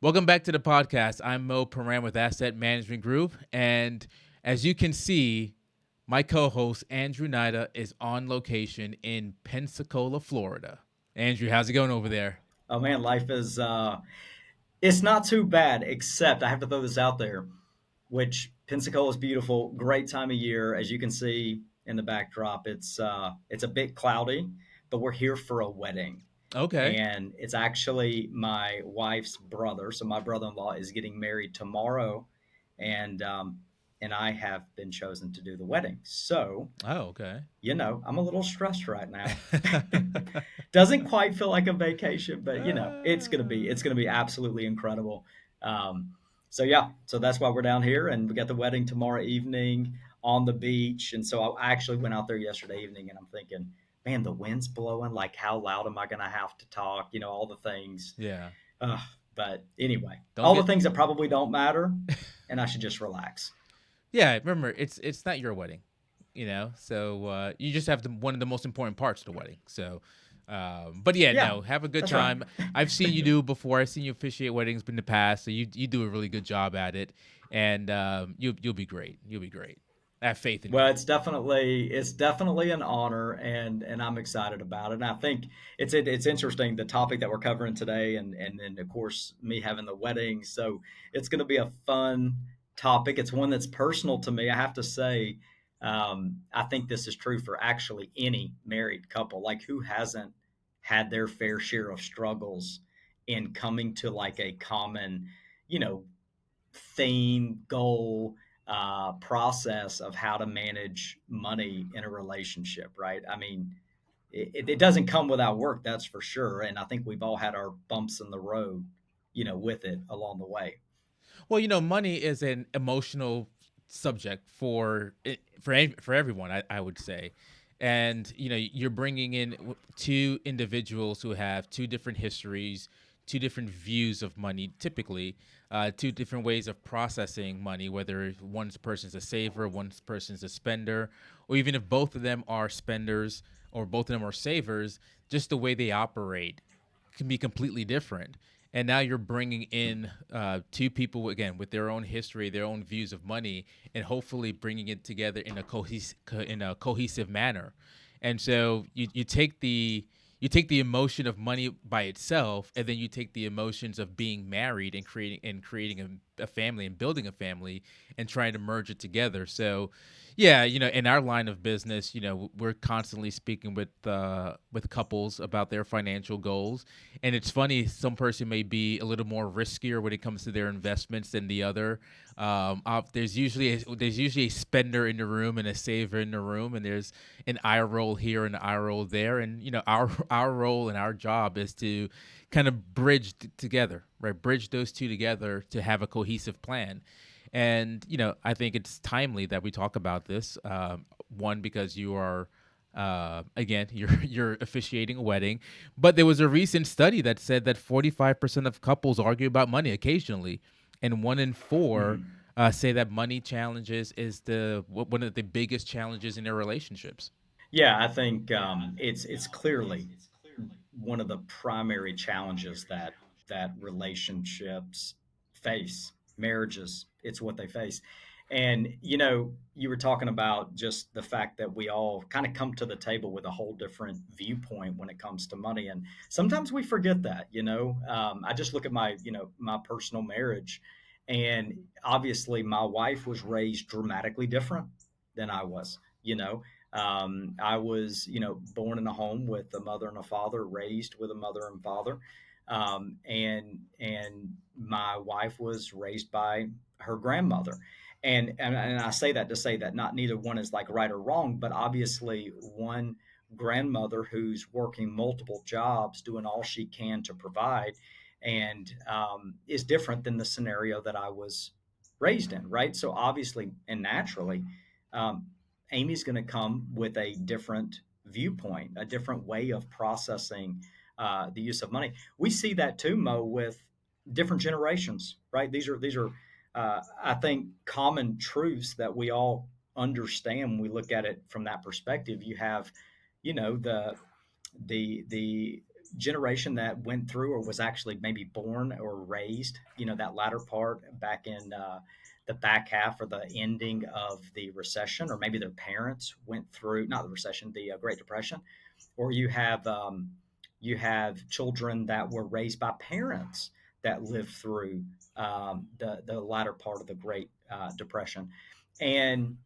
Welcome back to the podcast. I'm Mo Piram with Asset Management Group. And as you can see, my co host, Andrew Nida, is on location in Pensacola, Florida. Andrew, how's it going over there? Oh man, life is it's not too bad, except I have to throw this out there, which Pensacola is beautiful, great time of year. As you can see in the backdrop, it's a bit cloudy, but we're here for a wedding. Okay. And it's actually my wife's brother. So my brother-in-law is getting married tomorrow, and I have been chosen to do the wedding. So Oh, okay. I'm a little stressed right now. Doesn't quite feel like a vacation, but it's gonna be absolutely incredible. So yeah, so that's why we're down here, and we got the wedding tomorrow evening on the beach. And so I actually went out there yesterday evening, and I'm thinking, man, the wind's blowing. Like, how loud am I gonna have to talk? All the things. Yeah. Uh, but anyway, Don't all the get. things that probably don't matter, and I should just relax. Yeah, remember, it's not your wedding, So you just have one of the most important parts of the wedding. So, but yeah, Yeah, no, have a good that's right. time. I've seen you do it before. I've seen you officiate weddings in the past, so you do a really good job at it, and you'll be great. You'll be great. I have faith in Well, you. it's definitely an honor, and I'm excited about it. And I think it's interesting, the topic that we're covering today, and then of course me having the wedding. So it's going to be a fun topic. It's one that's personal to me. I have to say, I think this is true for actually any married couple. Like, who hasn't had their fair share of struggles in coming to like a common, you know, theme, goal, process of how to manage money in a relationship, right? I mean, it doesn't come without work, that's for sure. And I think we've all had our bumps in the road, with it along the way. Well, money is an emotional subject for everyone. I would say, and you're bringing in two individuals who have two different histories, two different views of money, typically, two different ways of processing money. Whether one person's a saver, one person's a spender, or even if both of them are spenders or both of them are savers, just the way they operate can be completely different. And now you're bringing in two people again with their own history, their own views of money, and hopefully bringing it together in a cohesive manner. And so you take the emotion of money by itself, and then you take the emotions of being married and creating a family and building a family and trying to merge it together. So yeah, in our line of business, we're constantly speaking with couples about their financial goals, and it's funny. Some person may be a little more riskier when it comes to their investments than the other. There's usually a spender in the room and a saver in the room, and there's an eye roll here and an eye roll there, and our role and our job is to kind of bridge together, right? Bridge those two together to have a cohesive plan. And I think it's timely that we talk about this. One, because you are, again, you're officiating a wedding, but there was a recent study that said that 45% of couples argue about money occasionally, and one in four Mhm. say that money challenges is one of the biggest challenges in their relationships. Yeah, I think it's clearly one of the primary challenges that relationships face, marriages. It's what they face. And you were talking about just the fact that we all kind of come to the table with a whole different viewpoint when it comes to money, and sometimes we forget that. I just look at my personal marriage, and obviously my wife was raised dramatically different than I was. I was, born in a home with a mother and a father, raised with a mother and father, and my wife was raised by her grandmother. And I say that to say that not neither one is like right or wrong, but obviously one grandmother who's working multiple jobs, doing all she can to provide, and is different than the scenario that I was raised in, right? So obviously and naturally, um, Amy's going to come with a different viewpoint, a different way of processing the use of money. We see that too, Mo, with different generations, right? These are I think common truths that we all understand when we look at it from that perspective. You have, the generation that went through or was actually maybe born or raised, that latter part back in the back half or the ending of the recession, or maybe their parents went through, not the recession, the Great Depression, or you have children that were raised by parents that lived through the latter part of the Great Depression, and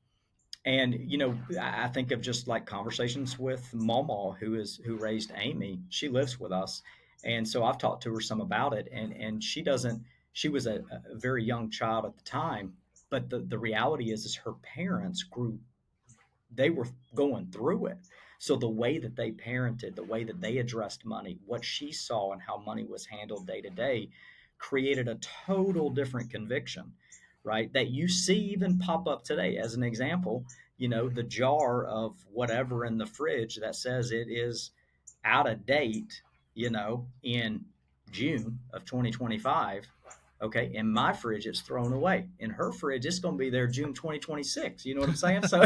I think of just like conversations with Mama, who raised Amy. She lives with us, and so I've talked to her some about it, and she doesn't. She was a very young child at the time, but the reality is her parents grew, they were going through it. So the way that they parented, the way that they addressed money, what she saw and how money was handled day to day created a total different conviction, right? That you see even pop up today. As an example, the jar of whatever in the fridge that says it is out of date, in June of 2025. Okay, in my fridge, it's thrown away. In her fridge, it's going to be there June 2026. You know what I'm saying? So,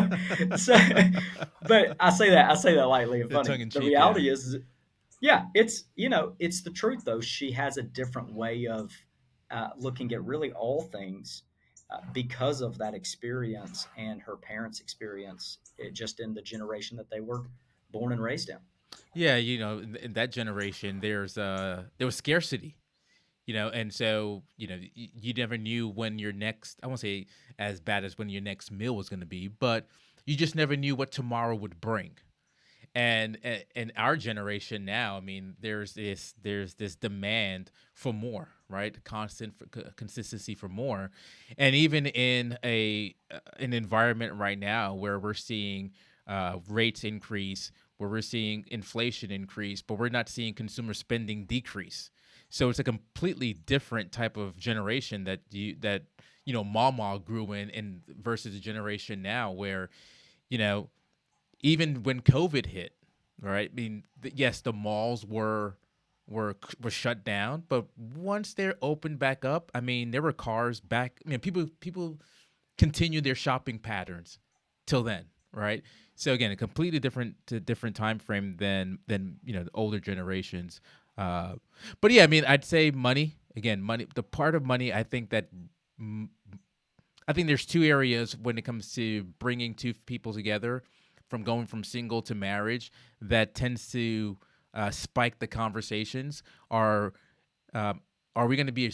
but I say that lightly and The funny. tongue in The cheek, yeah. reality is, yeah, it's the truth though. She has a different way of looking at really all things because of that experience and her parents' experience, just in the generation that they were born and raised in. Yeah, in that generation, there was scarcity, and so you never knew when your next. I won't say as bad as when your next meal was going to be, but you just never knew what tomorrow would bring. And in our generation now, I mean, there's this demand for more, right? Consistency for more, and even in an environment right now where we're seeing rates increase, where we're seeing inflation increase, but we're not seeing consumer spending decrease. So it's a completely different type of generation that Mama grew in versus a generation now where you know even when COVID hit, right? I mean, yes, the malls were shut down, but once they're opened back up, I mean, there were cars back. I mean, people continue their shopping patterns till then, right? So again, a completely different time frame than the older generations. Uh, but yeah, I mean, I'd say money again. Money, the part of money, I think that mm, I think there's two areas when it comes to bringing two people together, from going from single to marriage, that tends to spike the conversations. Um, are we going to be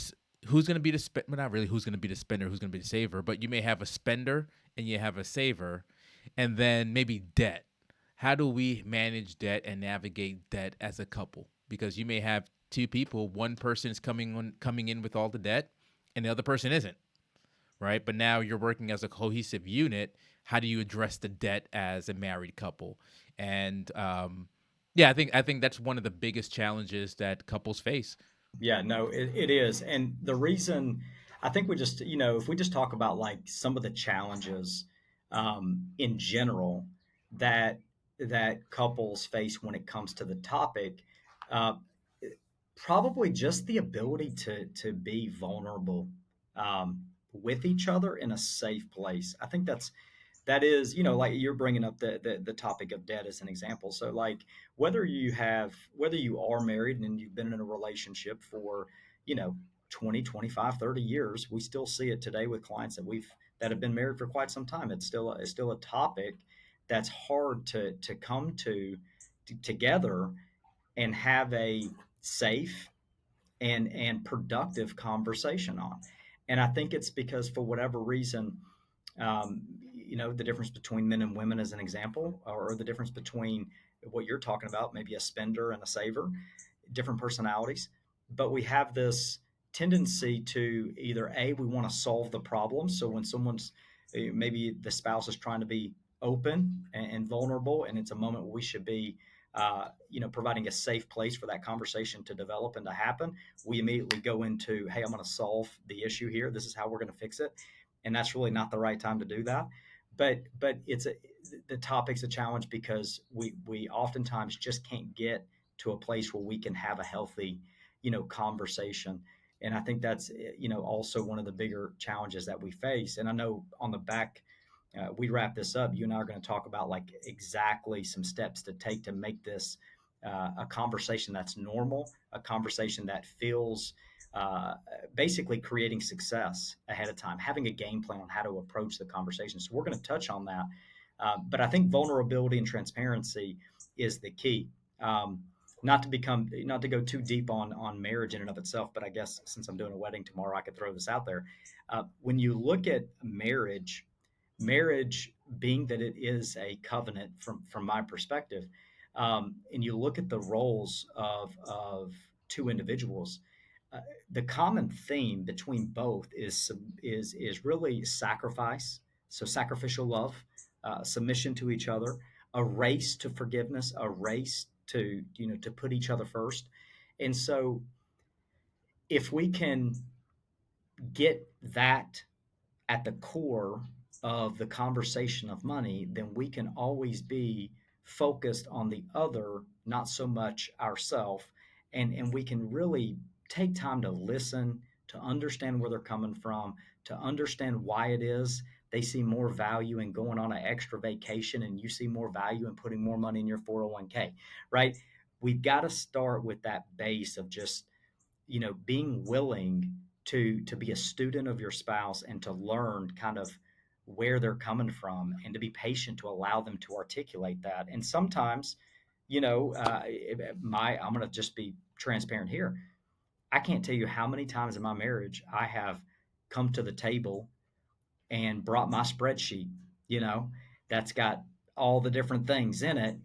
who's going to be the well, not really who's going to be the spender, who's going to be the saver, but you may have a spender and you have a saver, and then maybe debt. How do we manage debt and navigate debt as a couple? Because you may have two people, one person is coming in with all the debt, and the other person isn't, right? But now you're working as a cohesive unit. How do you address the debt as a married couple? And yeah, I think that's one of the biggest challenges that couples face. Yeah, no, it is. And the reason, I think if we just talk about like some of the challenges in general that couples face when it comes to the topic, uh, probably just the ability to be vulnerable with each other in a safe place. I think that is, like you're bringing up the topic of debt as an example. So like whether you are married and you've been in a relationship for, you know 20, 25, 30 years, we still see it today with clients that have been married for quite some time. It's still a topic that's hard to come to together and have a safe and productive conversation on. And I think it's because for whatever reason, the difference between men and women as an example, or the difference between what you're talking about, maybe a spender and a saver, different personalities, but we have this tendency to either we want to solve the problem. So when someone's maybe the spouse is trying to be open and vulnerable, and it's a moment where we should be, providing a safe place for that conversation to develop and to happen, we immediately go into, hey, I'm going to solve the issue here. This is how we're going to fix it, and that's really not the right time to do that. But the topic's a challenge because we oftentimes just can't get to a place where we can have a healthy, conversation. And I think that's, also one of the bigger challenges that we face. And I know on the back, we wrap this up. You and I are going to talk about like exactly some steps to take to make this a conversation that's normal, a conversation that feels uh, basically creating success ahead of time, having a game plan on how to approach the conversation. So we're going to touch on that. But I think vulnerability and transparency is the key. Um, not to go too deep on marriage in and of itself, but I guess since I'm doing a wedding tomorrow, I could throw this out there. When you look at marriage being that it is a covenant from my perspective, and you look at the roles of two individuals, uh, the common theme between both is really sacrifice, so sacrificial love, submission to each other, a race to forgiveness, a race to to put each other first. And so if we can get that at the core of the conversation of money, then we can always be focused on the other, not so much ourselves. And we can really take time to listen, to understand where they're coming from, to understand why it is they see more value in going on an extra vacation and you see more value in putting more money in your 401k, right? We've got to start with that base of just being willing to be a student of your spouse and to learn kind of where they're coming from and to be patient to allow them to articulate that. And sometimes, I'm going to just be transparent here. I can't tell you how many times in my marriage I have come to the table and brought my spreadsheet, you know, that's got all the different things in it,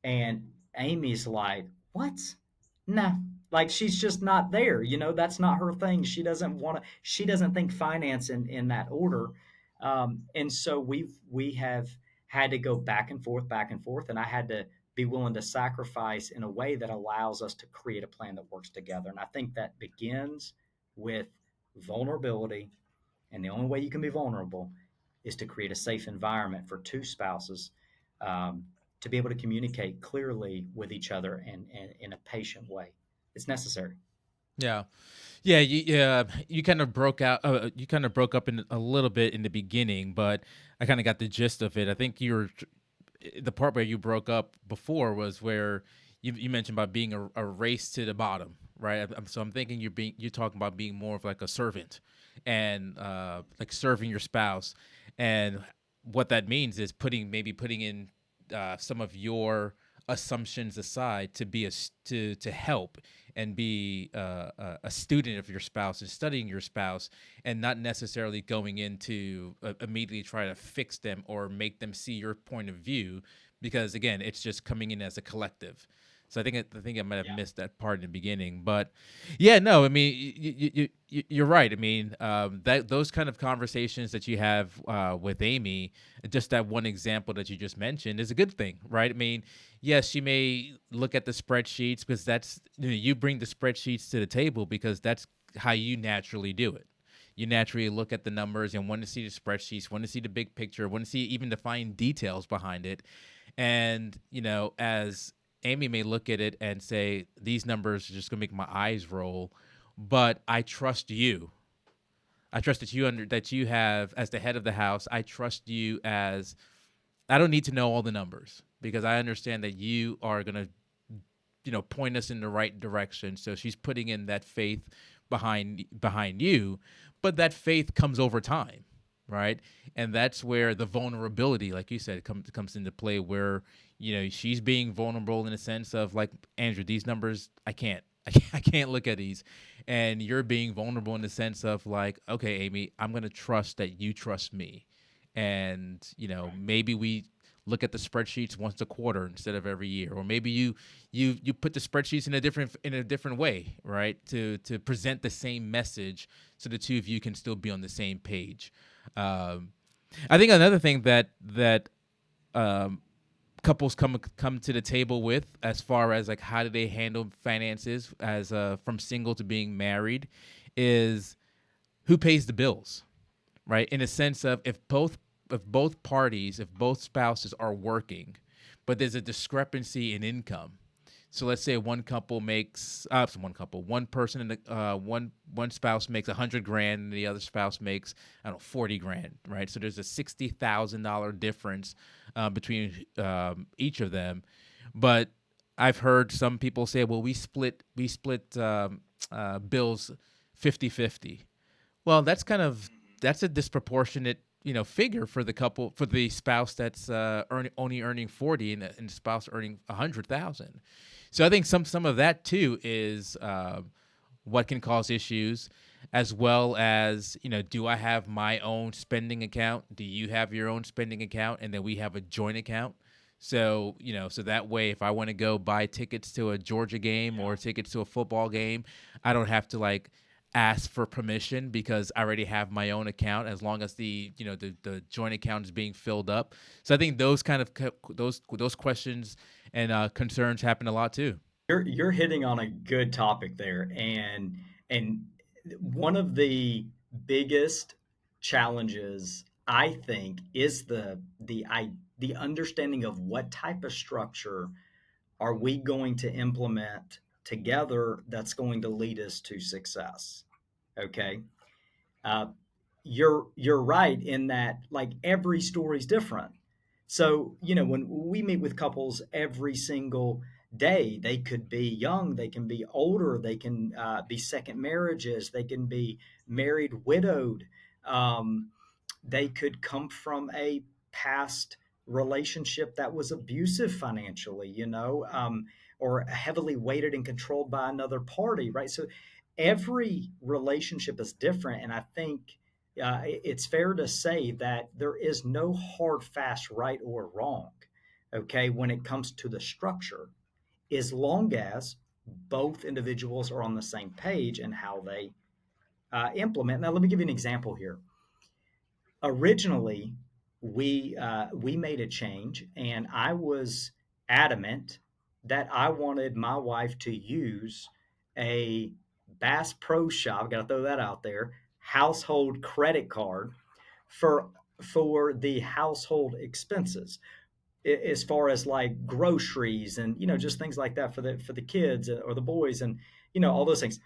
and Amy's like, "What? No." Like she's just not there. That's not her thing. She doesn't think finance in that order. And so we have had to go back and forth, and I had to be willing to sacrifice in a way that allows us to create a plan that works together. And I think that begins with vulnerability, and the only way you can be vulnerable is to create a safe environment for two spouses um, to be able to communicate clearly with each other and in a patient way. It's necessary. Yeah. Yeah, you kind of broke out. You kind of broke up in a little bit in the beginning, but I kind of got the gist of it. I think the part where you broke up before was where you mentioned about being a race to the bottom, right? So I'm thinking you're talking about being more of like a servant, and like serving your spouse, and what that means is putting in some of your assumptions aside to to help and be a student of your spouse and studying your spouse, and not necessarily going into immediately try to fix them or make them see your point of view, because again, it's just coming in as a collective. So I think I might have Yeah. missed that part in the beginning, but yeah, no, I mean, you're right. I mean, that those kind of conversations that you have with Amy, just that one example that you just mentioned, is a good thing, right? I mean, yes, she may look at the spreadsheets because you bring the spreadsheets to the table because that's how you naturally do it. You naturally look at the numbers and want to see the spreadsheets, want to see the big picture, want to see even the fine details behind it. And, as Amy may look at it and say, these numbers are just going to make my eyes roll, but I trust you. I trust that you have, as the head of the house, I trust you as, I don't need to know all the numbers because I understand that you are going to, point us in the right direction. So she's putting in that faith behind you, but that faith comes over time, right? And that's where the vulnerability, like you said, comes into play, where she's being vulnerable in a sense of, like, Andrew, these numbers, I can't look at these, and you're being vulnerable in the sense of, like, okay, Amy, I'm gonna trust that you trust me, and Right. maybe we look at the spreadsheets once a quarter instead of every year, or maybe you put the spreadsheets in a different way, right, to present the same message so the two of you can still be on the same page. um, I think another thing that um, couples come to the table with, as far as like how do they handle finances as from single to being married, is who pays the bills, right? In a sense of, if both spouses are working, but there's a discrepancy in income. So let's say one person in the one spouse makes 100 grand and the other spouse makes, I don't know, 40 grand, right? So there's a $60,000 difference between each of them, but I've heard some people say, well, we split bills 50-50. Well, that's a disproportionate, figure for the couple, for the spouse that's only earning 40, and the spouse earning 100,000. So I think some of that too is what can cause issues, as well as, do I have my own spending account? Do you have your own spending account? And then we have a joint account. So, so that way, if I want to go buy tickets to a Georgia game or tickets to a football game, I don't have to like ask for permission because I already have my own account, as long as the joint account is being filled up. So I think those kind of those questions and concerns happen a lot too. You're hitting on a good topic there, and one of the biggest challenges I think is the understanding of what type of structure are we going to implement together that's going to lead us to success. Okay. Uh, you're right in that, like, every story's different. So, when we meet with couples every single day, they could be young, they can be older, they can be second marriages, they can be married, widowed. Um, they could come from a past relationship that was abusive financially, or heavily weighted and controlled by another party, right? So every relationship is different. And I think it's fair to say that there is no hard, fast right or wrong, okay, when it comes to the structure, as long as both individuals are on the same page and how they implement. Now, let me give you an example here. Originally, we made a change, and I was adamant that I wanted my wife to use a Bass Pro Shop. Got to throw that out there. Household credit card for the household expenses, as far as like groceries and just things like that for the kids or the boys, and all those things.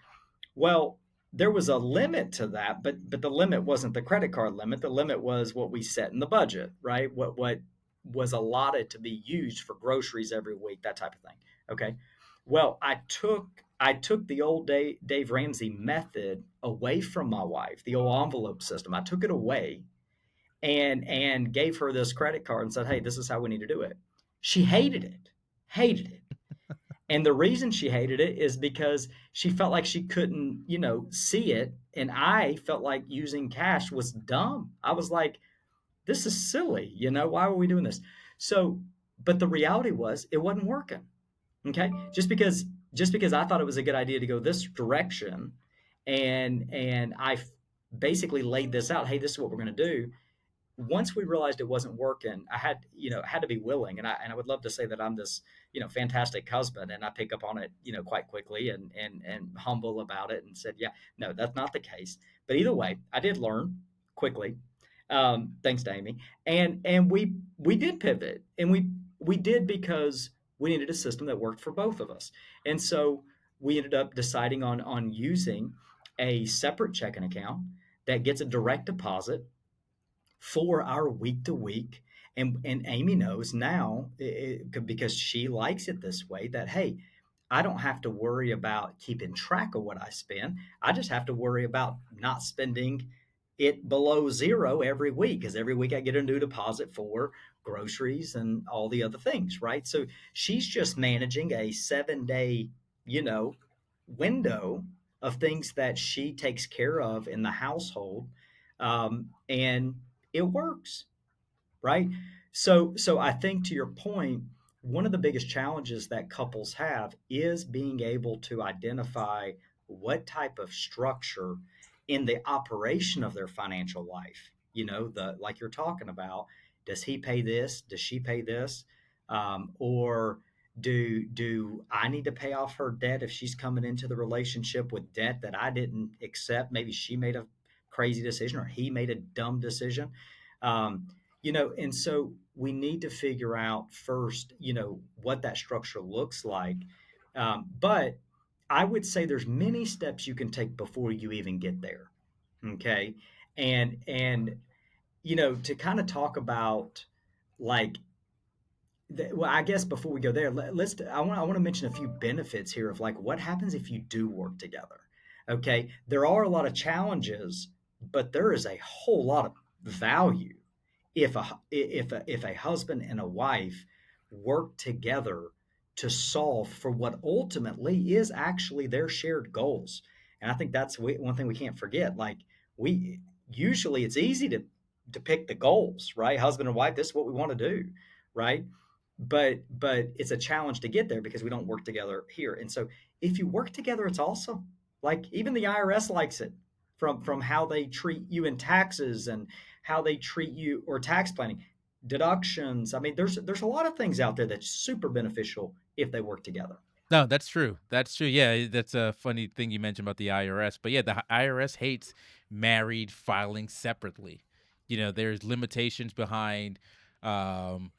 Well, there was a limit to that, but the limit wasn't the credit card limit. The limit was what we set in the budget, right? What was allotted to be used for groceries every week, that type of thing. Okay. Well, I took the old Dave Ramsey method away from my wife, the old envelope system. I took it away and gave her this credit card and said, "Hey, this is how we need to do it." She hated it. Hated it. And the reason she hated it is because she felt like she couldn't, see it. And I felt like using cash was dumb. I was like, this is silly. Why are we doing this? So, but the reality was it wasn't working. Okay. Just because I thought it was a good idea to go this direction, and basically laid this out. Hey, this is what we're going to do. Once we realized it wasn't working, I had to be willing, and I would love to say that I'm this, fantastic husband, and I pick up on it, quite quickly, and humble about it, and said, yeah, no, that's not the case. But either way, I did learn quickly, thanks to Amy, and we did pivot, and we did because we needed a system that worked for both of us, and so we ended up deciding on using a separate checking account that gets a direct deposit for our week to week. And Amy knows now, because she likes it this way, that hey, I don't have to worry about keeping track of what I spend. I just have to worry about not spending it below zero every week, because every week I get a new deposit for groceries and all the other things, right? So she's just managing a 7 day, you know, window of things that she takes care of in the household. And it works, right? So I think, to your point, one of the biggest challenges that couples have is being able to identify what type of structure in the operation of their financial life, the like you're talking about. Does he pay this? Does she pay this? Or do I need to pay off her debt if she's coming into the relationship with debt that I didn't accept? Maybe she made a crazy decision, or he made a dumb decision. And so we need to figure out first, what that structure looks like. But I would say there's many steps you can take before you even get there. Okay. And to kind of talk about, like, Well, I guess before we go there, I want to mention a few benefits here of like what happens if you do work together. Okay, there are a lot of challenges, but there is a whole lot of value if a husband and a wife work together to solve for what ultimately is actually their shared goals. And I think that's one thing we can't forget. Like we usually it's easy to pick the goals, right? Husband and wife, this is what we want to do, right? But it's a challenge to get there because we don't work together here. And so if you work together, it's awesome. Like even the IRS likes it from how they treat you in taxes and how they treat you or tax planning, deductions. I mean, there's a lot of things out there that's super beneficial if they work together. No, that's true. That's true. Yeah, that's a funny thing you mentioned about the IRS. But yeah, the IRS hates married filing separately. There's limitations behind um,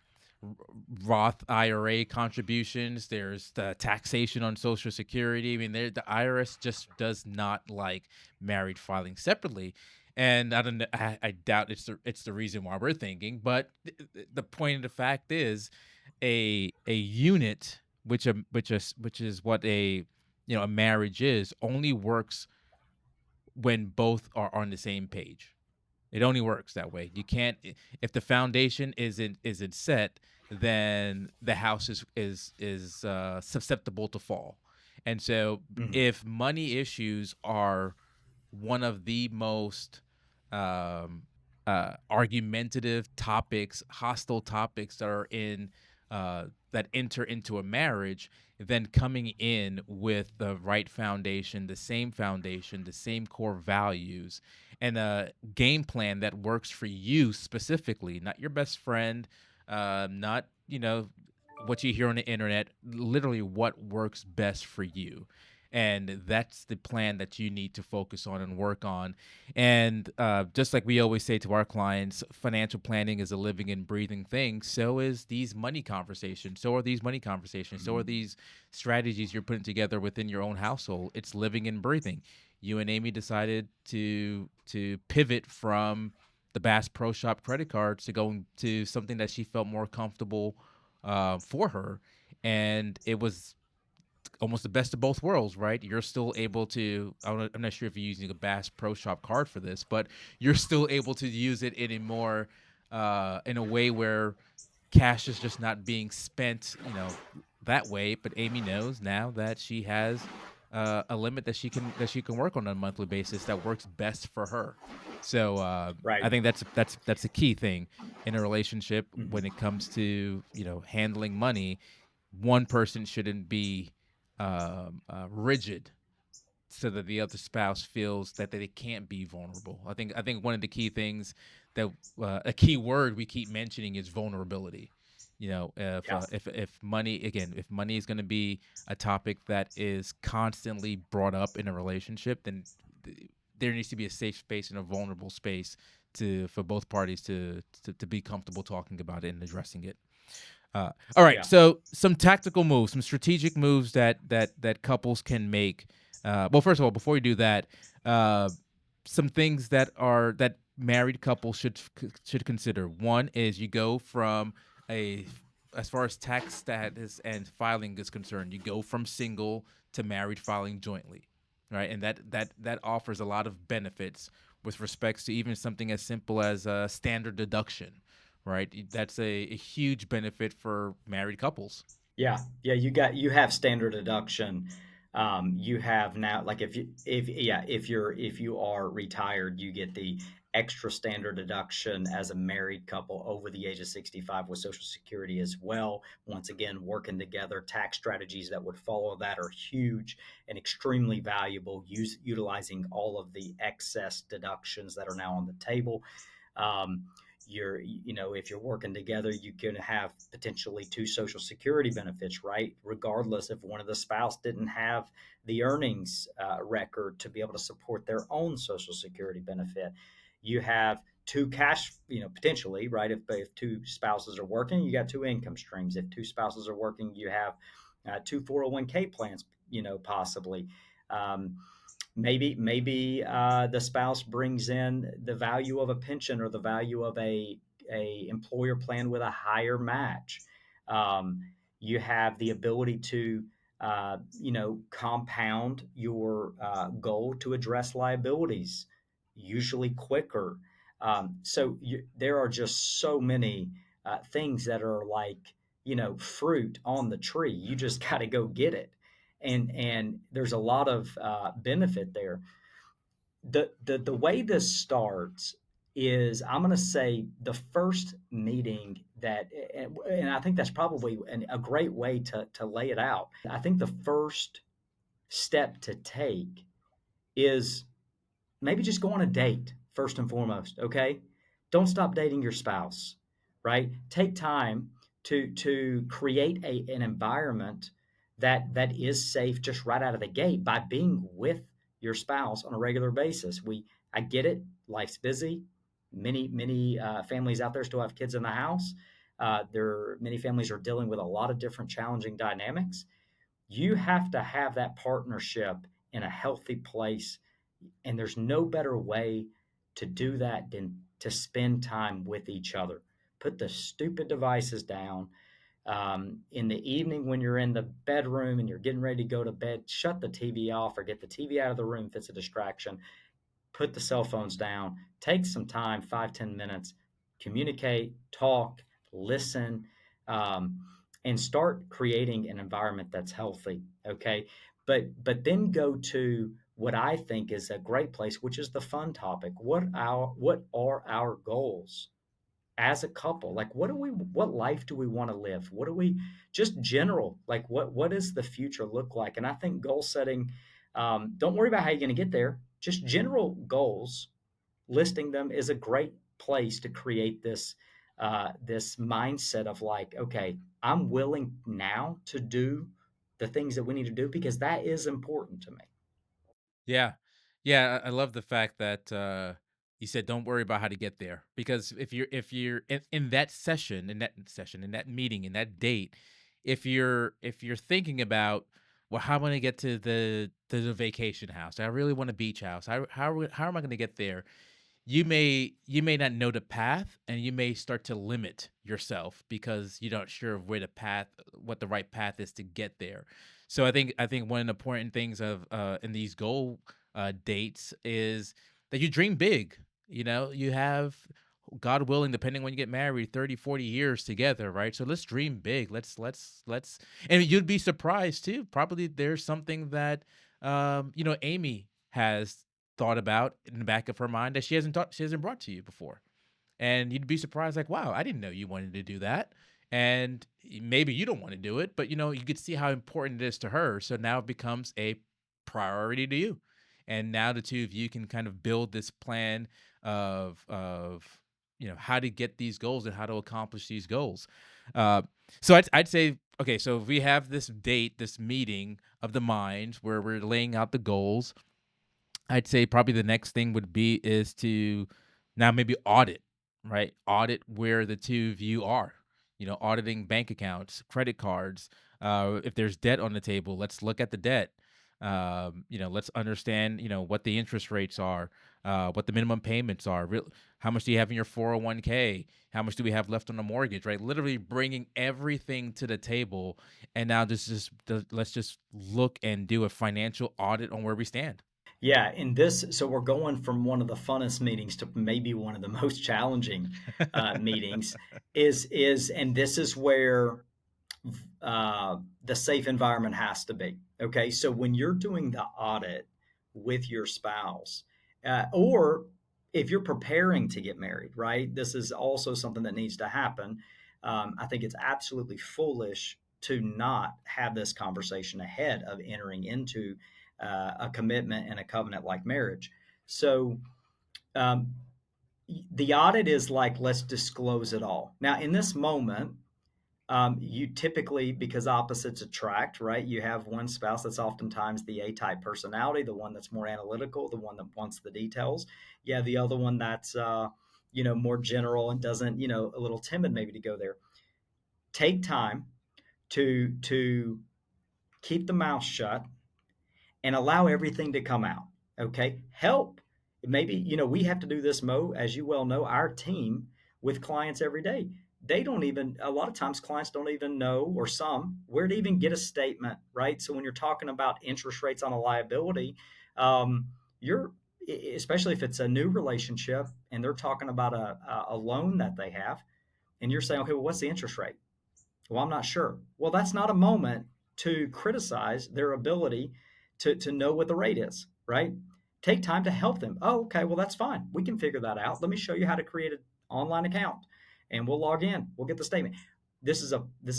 R- Roth IRA contributions. There's the taxation on Social Security. I mean, the IRS just does not like married filing separately. And I don't know. I doubt it's the reason why we're thinking. But the point of the fact is, a unit, which is what a marriage is, only works when both are on the same page. It only works that way. You can't if the foundation isn't set, then the house is susceptible to fall. And so Mhm. if money issues are one of the most um, argumentative topics, hostile topics that enter into a marriage, then coming in with the right foundation, the same core values, and a game plan that works for you specifically, not your best friend, not what you hear on the internet, literally what works best for you. And that's the plan that you need to focus on and work on. And just like we always say to our clients, financial planning is a living and breathing thing. So is these money conversations. So are these money conversations. So are Mhm. these strategies you're putting together within your own household. It's living and breathing. You and Amy decided to pivot from the Bass Pro Shop credit cards to going to something that she felt more comfortable for her, and it was almost the best of both worlds, right? You're still able to. I'm not sure if you're using a Bass Pro Shop card for this, but you're still able to use it in a more in a way where cash is just not being spent, that way. But Amy knows now that she has a limit that she can work on a monthly basis that works best for her. So I Right. think that's a key thing in a relationship when Mhm. it comes to handling money. One person shouldn't be rigid so that the other spouse feels that they can't be vulnerable. I think one of the key things that a key word we keep mentioning is vulnerability. If Yeah. if money is going to be a topic that is constantly brought up in a relationship, then there needs to be a safe space and a vulnerable space to for both parties to be comfortable talking about it and addressing it. All right, Yeah. so some tactical moves, some strategic moves that couples can make. Well, first of all, before you do that, uh, some things that married couples should consider. One is you go from a as far as tax status and filing is concerned, you go from single to married filing jointly, right? And that offers a lot of benefits with respects to even something as simple as a standard deduction, right? That's a huge benefit for married couples. Yeah, yeah, you have standard deduction. You have now like if you are retired, you get the extra standard deduction as a married couple over the age of 65 with Social Security as well. Once again, working together, tax strategies that would follow that are huge and extremely valuable. Utilizing all of the excess deductions that are now on the table. Um, if you're working together, you can have potentially two Social Security benefits, right? Regardless if one of the spouse didn't have the earnings record to be able to support their own Social Security benefit. You have two cash, potentially, right? If two spouses are working, you got two income streams. If two spouses are working, you have two 401k plans, possibly. Um, maybe the spouse brings in the value of a pension or the value of a employer plan with a higher match. Um, you have the ability to, compound your goal to address liabilities, usually quicker. There are just so many things that are like, fruit on the tree. You just got to go get it. And there's a lot of benefit there. The way this starts is, I'm going to say, the first meeting that, and I think that's probably a great way to lay it out. I think the first step to take is maybe just go on a date first and foremost. Okay, don't stop dating your spouse, right? Take time to create an environment that is safe just right out of the gate by being with your spouse on a regular basis. I get it, life's busy. Many families out there still have kids in the house. Many families are dealing with a lot of different challenging dynamics. You have to have that partnership in a healthy place, and there's no better way to do that than to spend time with each other. Put the stupid devices down. In the evening, when you're in the bedroom and you're getting ready to go to bed, shut the TV off or get the TV out of the room if it's a distraction. Put the cell phones down. Take some time, 5-10 minutes, communicate, talk, listen, um, and start creating an environment that's healthy. Okay, but then go to what I think is a great place, which is the fun topic. What are our goals as a couple? Like, what life do we want to live? What do we, just general, like, what does the future look like? And I think goal setting, don't worry about how you're going to get there. Just general goals, listing them is a great place to create this mindset of like, okay, I'm willing now to do the things that we need to do because that is important to me. Yeah. Yeah, I love the fact that you said don't worry about how to get there, because if you're in that session, in that meeting, in that date, if you're thinking about, well, how am I going to get to the vacation house? I really want a beach house. How am I going to get there? You may not know the path, and you may start to limit yourself because you're not sure of where the path what the right path is to get there. So I think one of the important things of in these goal dates is that you dream big. You have, God willing, depending when you get married, 30, 40 years together, right? So let's dream big. Let's and you'd be surprised too. Probably there's something that Amy has thought about in the back of her mind that she hasn't brought to you before. And you'd be surprised, like, wow, I didn't know you wanted to do that. And maybe you don't want to do it, but you could see how important it is to her. So now it becomes a priority to you. And now the two of you can kind of build this plan of how to get these goals and how to accomplish these goals. Uh, so I'd say, okay, so if we have this date, this meeting of the mind where we're laying out the goals, I'd say probably the next thing would be is to now maybe audit, right? Audit where the two of you are. Auditing bank accounts, credit cards. If there's debt on the table, let's look at the debt. Let's understand, what the interest rates are, what the minimum payments are. How much do you have in your 401k? How much do we have left on the mortgage? Right? Literally bringing everything to the table, and now let's just look and do a financial audit on where we stand. Yeah, in this, so we're going from one of the funnest meetings to maybe one of the most challenging meetings. And this is where the safe environment has to be. Okay, so when you're doing the audit with your spouse, or if you're preparing to get married, right? This is also something that needs to happen. I think it's absolutely foolish to not have this conversation ahead of entering into a commitment and a covenant like marriage. So um, the audit is like, let's disclose it all. Now, in this moment, you typically, because opposites attract, right? You have one spouse that's oftentimes the A type personality, the one that's more analytical, the one that wants the details. Yeah, the other one that's, more general and doesn't, a little timid maybe to go there. Take time to keep the mouth shut and allow everything to come out. Okay. Help. Maybe, we have to do this, Mo, as you well know, our team with clients every day. they don't even, a lot of times clients don't even know, or some, where to even get a statement, right? So when you're talking about interest rates on a liability, um, you're, especially if it's a new relationship and they're talking about a loan that they have, and you're saying, okay, well, what's the interest rate? Well, I'm not sure. Well, that's not a moment to criticize their ability to know what the rate is, right? Take time to help them. Oh, okay, well, that's fine. We can figure that out. Let me show you how to create an online account, and we'll log in. We'll get the statement. This is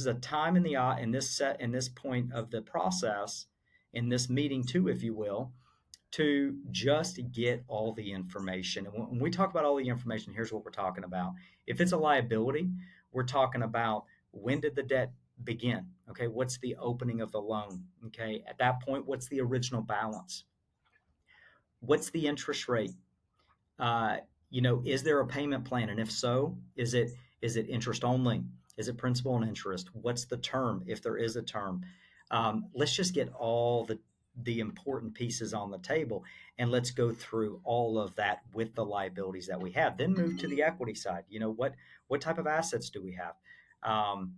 a time in the in this set in this point of the process, in this meeting too, if you will, to just get all the information. And when we talk about all the information, here's what we're talking about. If it's a liability, we're talking about, when did the debt begin? Okay, what's the opening of the loan? Okay, at that point, what's the original balance? What's the interest rate? Uh, is there a payment plan? And if so, is it interest only? Is it principal and interest? What's the term, if there is a term? Let's just get all the important pieces on the table, and let's go through all of that with the liabilities that we have. Then move to the equity side. What type of assets do we have? Um,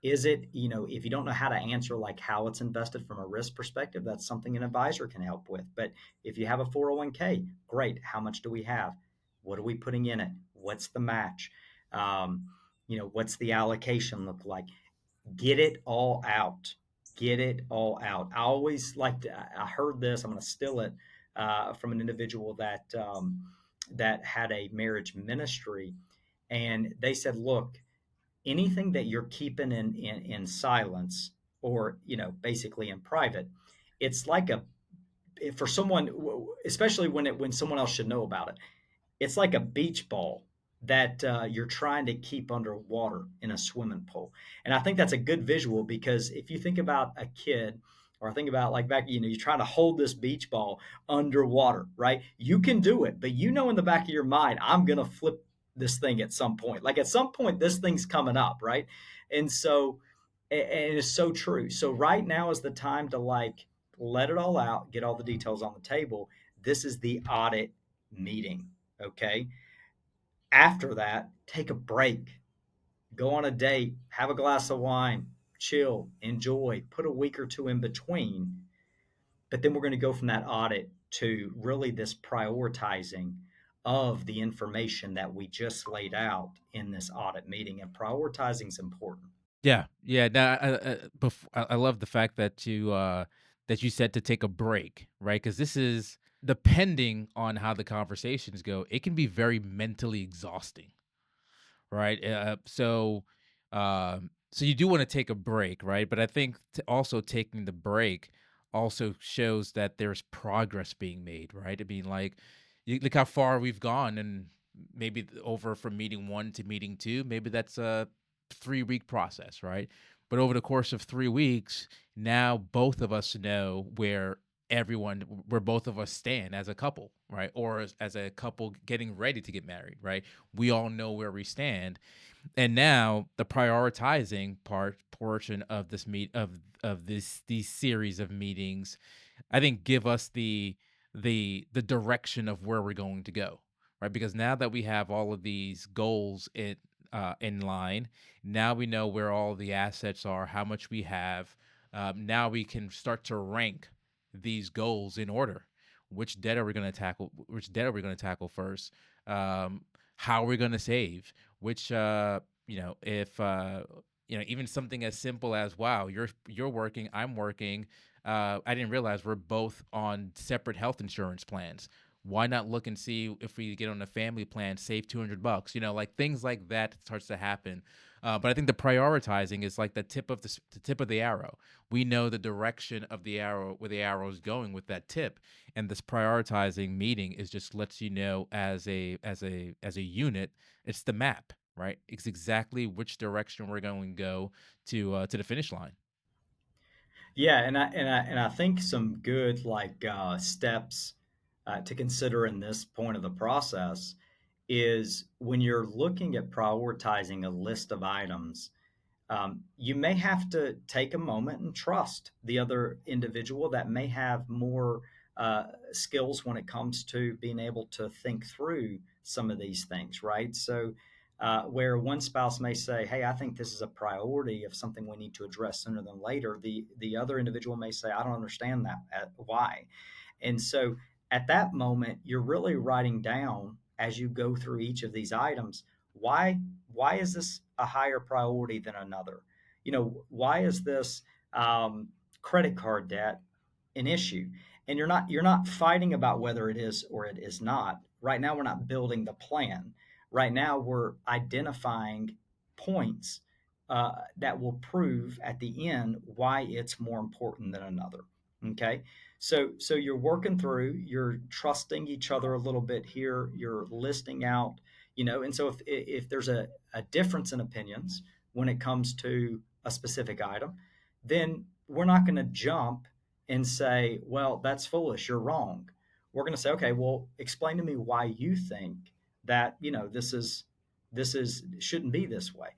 is it, if you don't know how to answer like how it's invested from a risk perspective, that's something an advisor can help with. But if you have a 401k, great. How much do we have? What are we putting in it? What's the match? What's the allocation look like? Get it all out. Get it all out. I always like to, I heard this, I'm going to steal it from an individual that had a marriage ministry. And they said, look, anything that you're keeping in silence, or basically in private, it's like a, for someone, especially when someone else should know about it, it's like a beach ball that you're trying to keep underwater in a swimming pool. And I think that's a good visual, because if you think about a kid, or think about like back, you're trying to hold this beach ball underwater, right? You can do it, but in the back of your mind, I'm going to flip this thing at some point. Like at some point, this thing's coming up, right? And so, and it's so true. So right now is the time to like let it all out, get all the details on the table. This is the audit meeting. Okay. After that, take a break, go on a date, have a glass of wine, chill, enjoy, put a week or two in between. But then we're going to go from that audit to really this prioritizing of the information that we just laid out in this audit meeting. And prioritizing is important. Yeah, yeah. Now, I love the fact that you said to take a break, right? Because this is, depending on how the conversations go, it can be very mentally exhausting, right? So you do want to take a break, right? But I think also taking the break also shows that there's progress being made, right? I mean, like, look how far we've gone, and maybe over from meeting one to meeting two, maybe that's a 3 week process, right? But over the course of 3 weeks, now both of us know where both of us stand as a couple, right? Or as a couple getting ready to get married, right? We all know where we stand. And now the prioritizing portion of these series of meetings, I think, give us the direction of where we're going to go, right? Because now that we have all of these goals in line, now we know where all the assets are, how much we have. Now we can start to rank these goals in order. Which debt are we going to tackle? Which debt are we going to tackle first? How are we going to save? Which if even something as simple as, wow, you're working, I'm working. I didn't realize we're both on separate health insurance plans. Why not look and see if we get on a family plan, save $200? Like things like that starts to happen. But I think the prioritizing is like the tip of the arrow. We know the direction of the arrow, where the arrow is going with that tip, and this prioritizing meeting is just lets you know, as a unit, it's the map, right? It's exactly which direction we're going to go to the finish line. Yeah, and I think some good like steps to consider in this point of the process is, when you're looking at prioritizing a list of items, you may have to take a moment and trust the other individual that may have more skills when it comes to being able to think through some of these things, right? So, where one spouse may say, "Hey, I think this is a priority of something we need to address sooner than later." The other individual may say, "I don't understand that. Why?" And so at that moment, you're really writing down as you go through each of these items, why why is this a higher priority than another? Why is this um, credit card debt an issue? And you're not fighting about whether it is or it is not. Right now, we're not building the plan. Right now, we're identifying points that will prove at the end why it's more important than another. Okay, so you're working through, you're trusting each other a little bit here, you're listing out, and so if there's a difference in opinions when it comes to a specific item, then we're not going to jump and say, well, that's foolish, you're wrong. We're going to say, okay, well, explain to me why you think that, this is shouldn't be this way.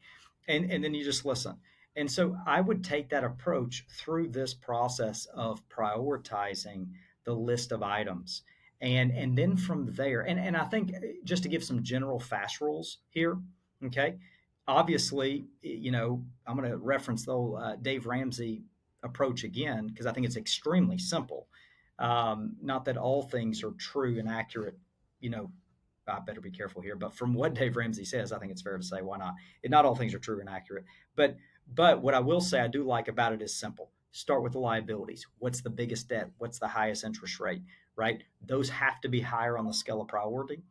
And then you just listen. And so I would take that approach through this process of prioritizing the list of items. And then from there, and I think just to give some general fast rules here, okay, obviously, I'm going to reference the old Dave Ramsey approach again because I think it's extremely simple. Not that all things are true and accurate, you know, I better be careful here, but from what Dave Ramsey says, I think it's fair to say, why not? Not all things are true and accurate, but what I will say I do like about it is simple. Start with the liabilities. What's the biggest debt? What's the highest interest rate? Right? Those have to be higher on the scale of priority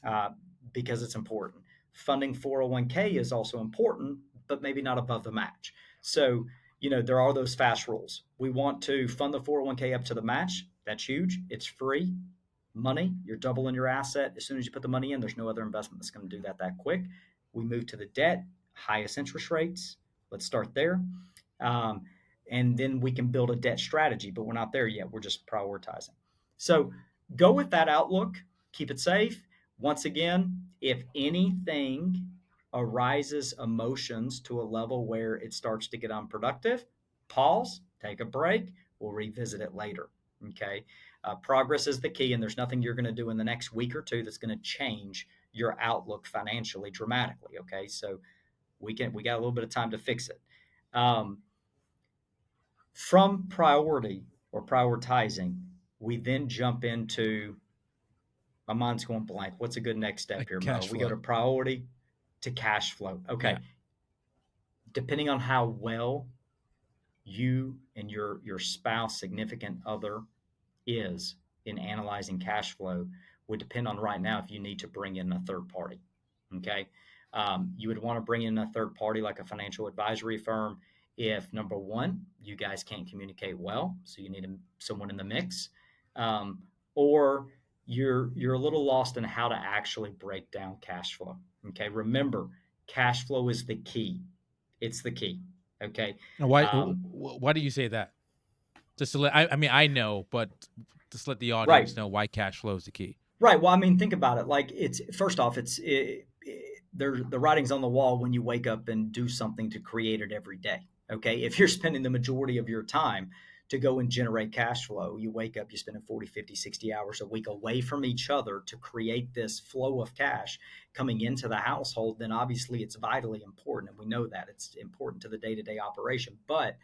uh, because it's important. Funding 401k is also important, but maybe not above the match. So, there are those fast rules. We want to fund the 401k up to the match. That's huge. It's free money. You're doubling your asset as soon as you put the money in. There's no other investment that's going to do that quick. We move to the debt, highest interest rates. Let's start there. Um, and then we can build a debt strategy, but we're not there yet. We're just prioritizing. So go with that outlook. Keep it safe. Once again, if anything arises emotions to a level where it starts to get unproductive, pause, take a break. We'll revisit it later. Okay. Progress is the key, and there's nothing you're going to do in the next week or two that's going to change your outlook financially dramatically. Okay. So we got a little bit of time to fix it. Um, from priority or prioritizing, we then jump into my mind's going blank. What's a good next step here, Mo? Cash We go to flow. priority to cash flow. Yeah. Okay. Depending on how well you and your spouse, significant other is in analyzing cash flow would depend on right now if you need to bring in a third party. Okay. You would want to bring in a third party like a financial advisory firm if number one, you guys can't communicate well, so you need someone in the mix, um, or you're a little lost in how to actually break down cash flow. Okay. Remember, cash flow is the key. It's the key. Okay. And why? Um, Why do you say that? Just to let I mean I know, but just let the right. audience know why cash flow is the key. Right. Well, I mean, think about it. Like, it's first off, there's the writing's on the wall when you wake up and do something to create it every day. Okay. If you're spending the majority of your time to go and generate cash flow, you wake up, you're spending 40, 50, 60 hours a week away from each other to create this flow of cash coming into the household, then obviously it's vitally important. And we know that it's important to the day to day operation. But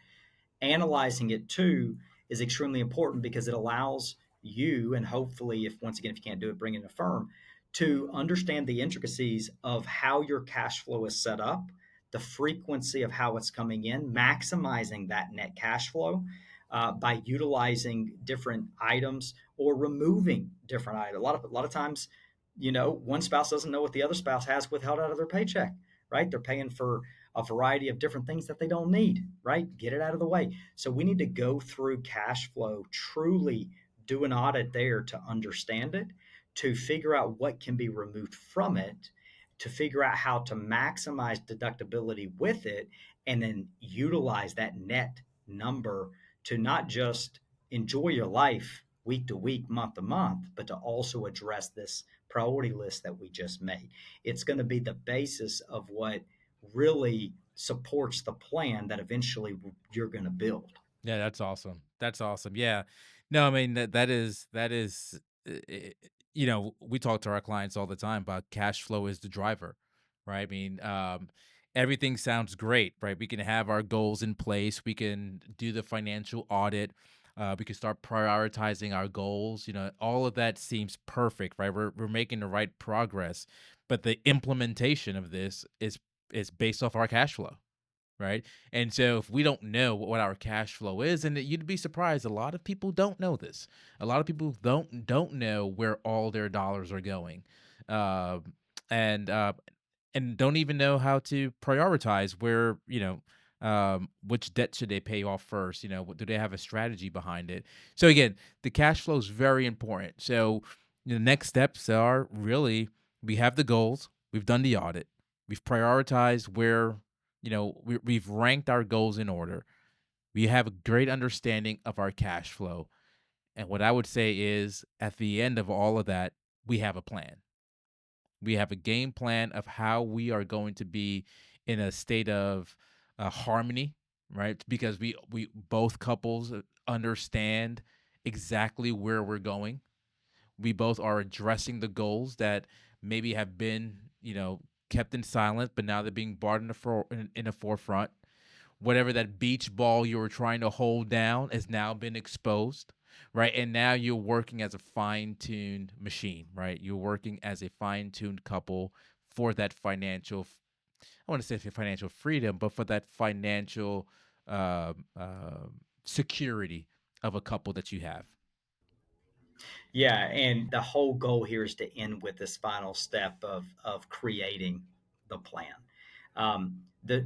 analyzing it too is extremely important because it allows you, and hopefully, if once again, if you can't do it, bring in a firm to understand the intricacies of how your cash flow is set up, the frequency of how it's coming in, maximizing that net cash flow by utilizing different items or removing different items. A lot of times, one spouse doesn't know what the other spouse has withheld out of their paycheck, right? They're paying for a variety of different things that they don't need, right? Get it out of the way. So we need to go through cash flow, truly do an audit there to understand it, to figure out what can be removed from it, to figure out how to maximize deductibility with it, and then utilize that net number to not just enjoy your life week to week, month to month, but to also address this priority list that we just made. It's going to be the basis of what really supports the plan that eventually you're going to build. Yeah, that's awesome. That's awesome. Yeah. No, I mean that is we talk to our clients all the time about cash flow is the driver, right? I mean, everything sounds great, right? We can have our goals in place. We can do the financial audit. We can start prioritizing our goals. You know, all of that seems perfect, right? We're making the right progress, but the implementation of this is based off our cash flow, right? And so if we don't know what our cash flow is, and you'd be surprised, a lot of people don't know this. A lot of people don't know where all their dollars are going, uh, and uh, and don't even know how to prioritize where, which debt should they pay off first. You know, do they have a strategy behind it? So again, the cash flow is very important. So the next steps are really, we have the goals, we've done the audit, we've prioritized where, we've ranked our goals in order. We have a great understanding of our cash flow. And what I would say is, at the end of all of that, we have a plan. We have a game plan of how we are going to be in a state of harmony, right? Because we both couples understand exactly where we're going. We both are addressing the goals that maybe have been, kept in silence, but now they're being brought in the forefront. Whatever that beach ball you were trying to hold down has now been exposed, right? And now you're working as a fine-tuned machine, right? You're working as a fine-tuned couple for that financial, I want to say for financial freedom, but for that financial uh, uh, security of a couple that you have. Yeah, and the whole goal here is to end with this final step of creating the plan.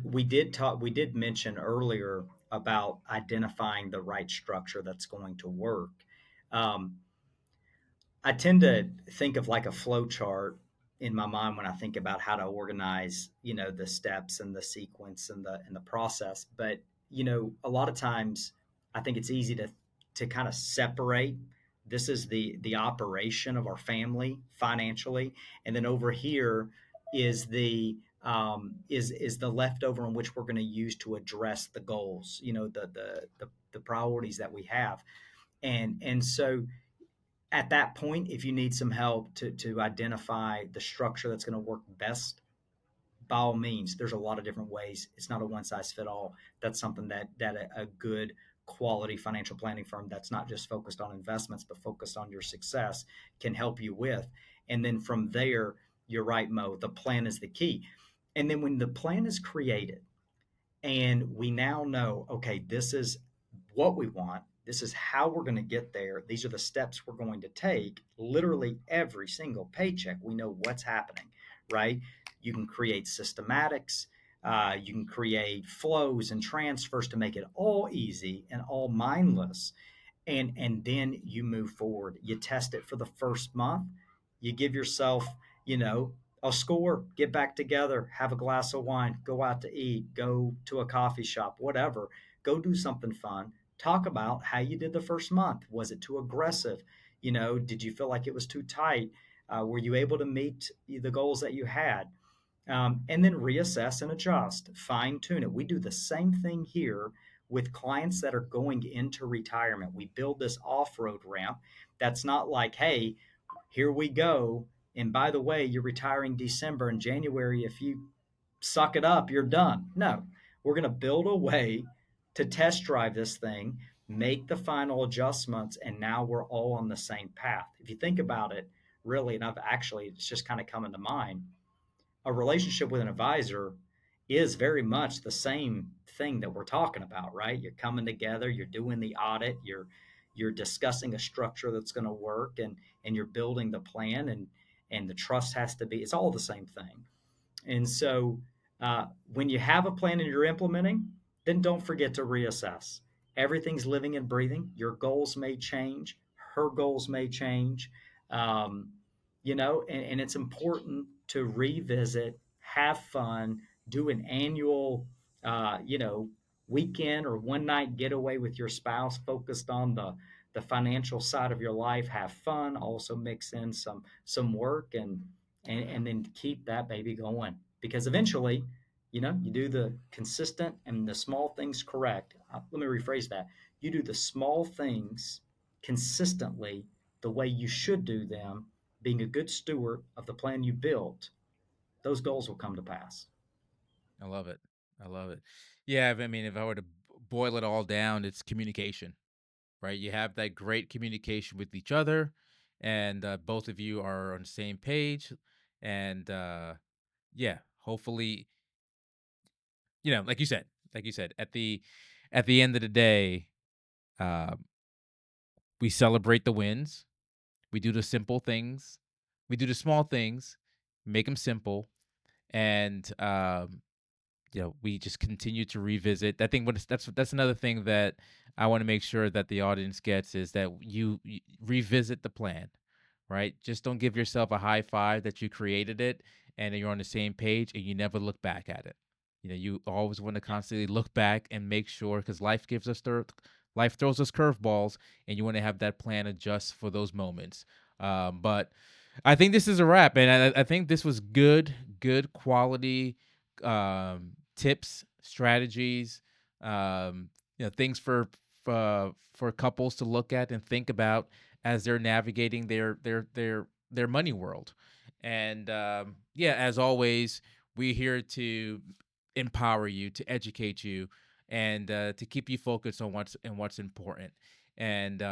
We did mention earlier about identifying the right structure that's going to work. Um, I tend to think of like a flow chart in my mind when I think about how to organize, the steps and the sequence and the process. But a lot of times, I think it's easy to kind of separate. This is the operation of our family financially, and then over here is the leftover in which we're going to use to address the goals. The priorities that we have, and so at that point, if you need some help to identify the structure that's going to work best, by all means, there's a lot of different ways. It's not a one size fit all. That's something that a good quality financial planning firm that's not just focused on investments but focused on your success can help you with. And then from there, you're right, Mo. The plan is the key. And then when the plan is created, and we now know, okay, this is what we want, this is how we're going to get there, these are the steps we're going to take. Literally every single paycheck we know what's happening, right? You can create systematics, you can create flows and transfers to make it all easy and all mindless, and then you move forward. You test it for the first month. You give yourself, you know, a score. Get back together, have a glass of wine, go out to eat, go to a coffee shop, whatever. Go do something fun. Talk about how you did the first month. Was it too aggressive? Did you feel like it was too tight? Were you able to meet the goals that you had? And then reassess and adjust, fine tune it. We do the same thing here with clients that are going into retirement. We build this off road ramp that's not like, hey, here we go. And by the way, you're retiring December and January. If you suck it up, you're done. No, we're going to build a way to test drive this thing, make the final adjustments, and now we're all on the same path. If you think about it, really, and it's just kind of coming to mind, a relationship with an advisor is very much the same thing that we're talking about, right? You're coming together, you're doing the audit, you're discussing a structure that's going to work, and you're building the plan, and the trust has to be. It's all the same thing. And so when you have a plan and you're implementing, then don't forget to reassess. Everything's living and breathing. Your goals may change, her goals may change, um, and it's important to revisit, have fun, do an annual, weekend or one night getaway with your spouse focused on the financial side of your life. Have fun, also mix in some work, and then keep that baby going, because eventually, you do the consistent and the small things correct. Let me rephrase that. You do the small things consistently the way you should do them, being a good steward of the plan you built, those goals will come to pass. I love it. I love it. Yeah, I mean, if I were to boil it all down, it's communication, right? You have that great communication with each other, and both of you are on the same page. And yeah, hopefully, like you said, at the end of the day, uh, we celebrate the wins. We do the simple things. We do the small things, make them simple, and we just continue to revisit. I think that's another thing that I want to make sure that the audience gets is that you revisit the plan, right? Just don't give yourself a high five that you created it and you're on the same page and you never look back at it. You always want to constantly look back and make sure because life throws us curveballs, and you want to have that plan adjust for those moments. But I think this is a wrap, and I think this was good quality tips, strategies, things for couples to look at and think about as they're navigating their money world. And yeah, as always, we're here to empower you, to educate you, and to keep you focused on what's important. And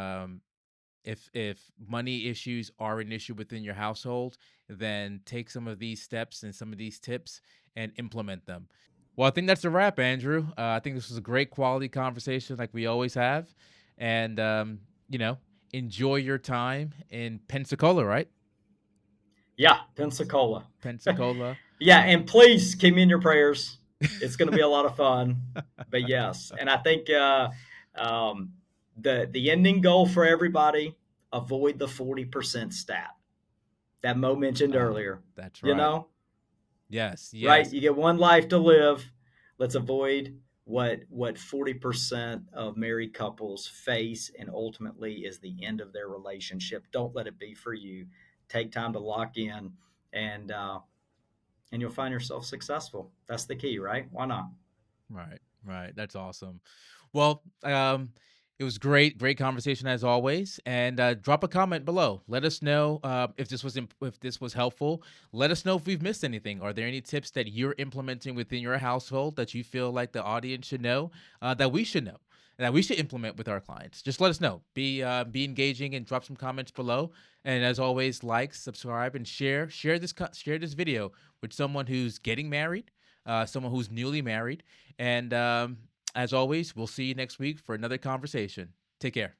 if money issues are an issue within your household, then take some of these steps and some of these tips and implement them. Well, I think that's a wrap, Andrew. I think this was a great quality conversation, like we always have. And you know, enjoy your time in Pensacola, right? Yeah, Pensacola. Pensacola. Yeah, and please keep me in your prayers. It's going to be a lot of fun. But yes, and I think um, the ending goal for everybody: avoid the 40% stat that Mo mentioned Oh, earlier. that's You right. know, Yes, right? yes, You get one life to live. Let's avoid what 40% of married couples face, and ultimately is the end of their relationship. Don't let it be for you. Take time to lock in, and and you'll find yourself successful. That's the key, right? Why not? right, right. That's awesome. Well, it was great conversation as always. And drop a comment below. Let us know if this was helpful. Let us know if we've missed anything. Are there any tips that you're implementing within your household that you feel like the audience should know, that we should know, that we should implement with our clients? Just let us know. Be engaging and drop some comments below. And as always, like, subscribe, and share this video with someone who's getting married, someone who's newly married, and as always, we'll see you next week for another conversation. Take care.